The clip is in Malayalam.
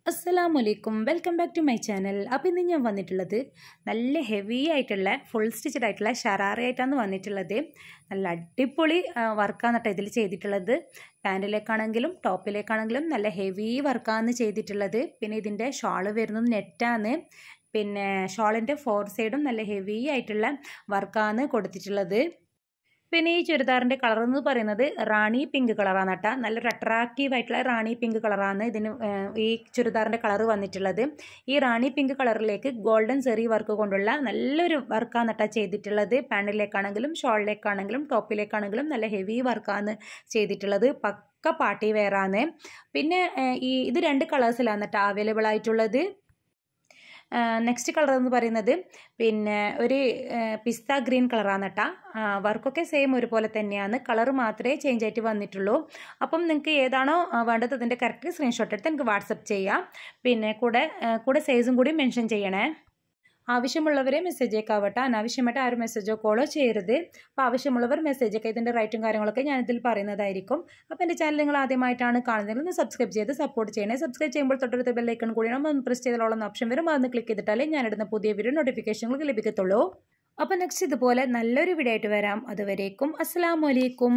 അസ്സലാമലൈക്കും welcome back to my channel. അപ്പോൾ ഇന്ന് ഞാൻ വന്നിട്ടുള്ളത് നല്ല ഹെവി ആയിട്ടുള്ള ഫുൾ സ്റ്റിച്ചഡ് ആയിട്ടുള്ള ഷറാറയായിട്ടാണ് വന്നിട്ടുള്ളത്. നല്ല അടിപൊളി വർക്കാണ് കേട്ടോ ഇതിൽ ചെയ്തിട്ടുള്ളത്. പാൻറ്റിലേക്കാണെങ്കിലും ടോപ്പിലേക്കാണെങ്കിലും നല്ല ഹെവി വർക്കാണ് ചെയ്തിട്ടുള്ളത്. പിന്നെ ഇതിൻ്റെ ഷാള് വരുന്നത് നെറ്റാണ്. പിന്നെ ഷാളിൻ്റെ ഫോർ സൈഡും നല്ല ഹെവി ആയിട്ടുള്ള വർക്കാണ് കൊടുത്തിട്ടുള്ളത്. പിന്നെ ഈ ചുരിദാറിൻ്റെ കളർ എന്ന് പറയുന്നത് റാണി പിങ്ക് കളറാണ് കേട്ടോ. നല്ലൊരു അട്രാക്റ്റീവ് ആയിട്ടുള്ള റാണി പിങ്ക് കളറാണ് ഇതിന് ഈ ചുരിദാറിൻ്റെ കളർ വന്നിട്ടുള്ളത്. ഈ റാണി പിങ്ക് കളറിലേക്ക് ഗോൾഡൻ സെറി വർക്ക് കൊണ്ടുള്ള നല്ലൊരു വർക്കാണ് കേട്ടോ ചെയ്തിട്ടുള്ളത്. പാൻറ്റിലേക്കാണെങ്കിലും ഷോളിലേക്കാണെങ്കിലും ടോപ്പിലേക്കാണെങ്കിലും നല്ല ഹെവി വർക്കാണ് ചെയ്തിട്ടുള്ളത്. പക്ക പാർട്ടി വെയറാണ്. പിന്നെ ഇത് 2 കളേഴ്സിലാണ് കേട്ടോ അവൈലബിൾ ആയിട്ടുള്ളത്. നെക്സ്റ്റ് കളർ എന്ന് പറയുന്നത് പിന്നെ ഒരു പിസ്ത ഗ്രീൻ കളറാണ് കേട്ടോ. വർക്കൊക്കെ സെയിം ഒരുപോലെ തന്നെയാണ്, കളർ മാത്രമേ ചേഞ്ച് ആയിട്ട് വന്നിട്ടുള്ളൂ. അപ്പം നിങ്ങൾക്ക് ഏതാണോ വേണ്ടത് അതിൻ്റെ കറക്റ്റ് സ്ക്രീൻഷോട്ട് എടുത്ത് എനിക്ക് വാട്സപ്പ് ചെയ്യാം. പിന്നെ കൂടെ സൈസും കൂടി മെൻഷൻ ചെയ്യണേ. ആവശ്യമുള്ളവരെ മെസ്സേജ് അയക്കാവട്ടെ, അനാവശ്യമായിട്ട് ആരും മെസ്സേജോ കോളോ ചെയ്യരുത്. അപ്പോൾ ആവശ്യമുള്ളവർ മെസ്സേജ് ഒക്കെ ഇതിൻ്റെ റൈറ്റും കാര്യങ്ങളൊക്കെ ഞാനിതിൽ പറയുന്നതായിരിക്കും. അപ്പോൾ എൻ്റെ ചാനൽ നിങ്ങൾ ആദ്യമായിട്ടാണ് കാണുന്നതെങ്കിൽ ഒന്ന് സബ്സ്ക്രൈബ് ചെയ്ത് സപ്പോർട്ട് ചെയ്യണേ. സബ്സ്ക്രൈബ് ചെയ്യുമ്പോൾ തൊട്ടടുത്ത ബെല്ലൈക്കൺ കൂടി ഒന്ന് പ്രസ് ചെയ്താലുള്ള ഓപ്ഷൻ വരും. അതൊന്ന് ക്ലിക്ക് ചെയ്തിട്ടാലേ ഞാനിടുന്ന പുതിയ വീഡിയോ നോട്ടിഫിക്കേഷനുകൾ ലഭിക്കത്തുള്ളൂ. അപ്പോൾ നെക്സ്റ്റ് ഇതുപോലെ നല്ലൊരു വീഡിയോ ആയിട്ട് വരാം. അതുവരേക്കും അസ്സലാമു അലൈക്കും.